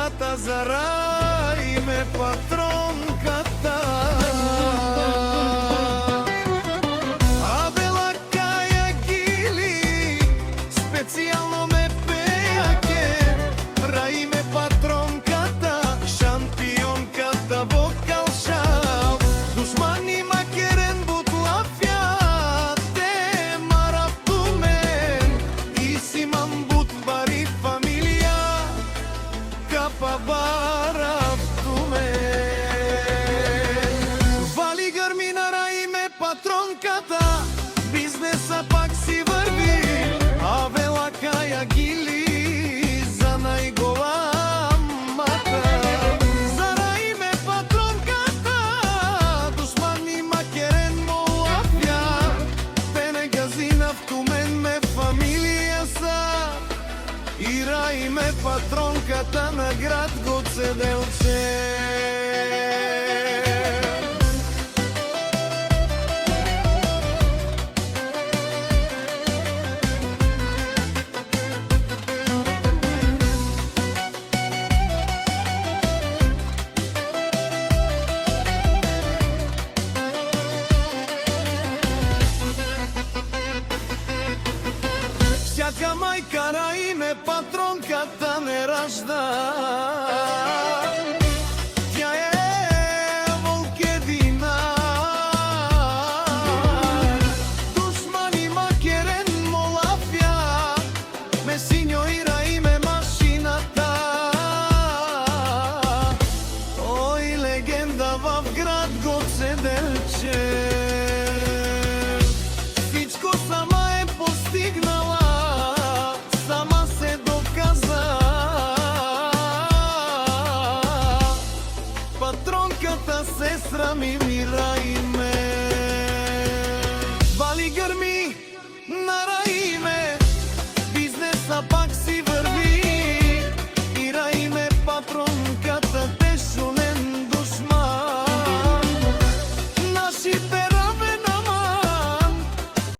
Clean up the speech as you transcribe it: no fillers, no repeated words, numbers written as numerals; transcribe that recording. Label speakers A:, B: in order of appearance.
A: колата за рай ме патронката. Абела Кая Гили специално ме пеяке, рай ме патронката, шампионката вокал шап. Душмани макерен бутлафя, те мараптумен, и си мам бутвари фамилия, капа бараптумен. Вали гърмина, рай ме патронката, бизнеса пак си върви. Абела Кая Гили за най-голямата. За рай ме патронката, душмани макерен молапя, те не газина в тумен ме фамилия са. И рай ме патронката на град Гоце Делчев. Всяка майка рай ме патронката не ражда.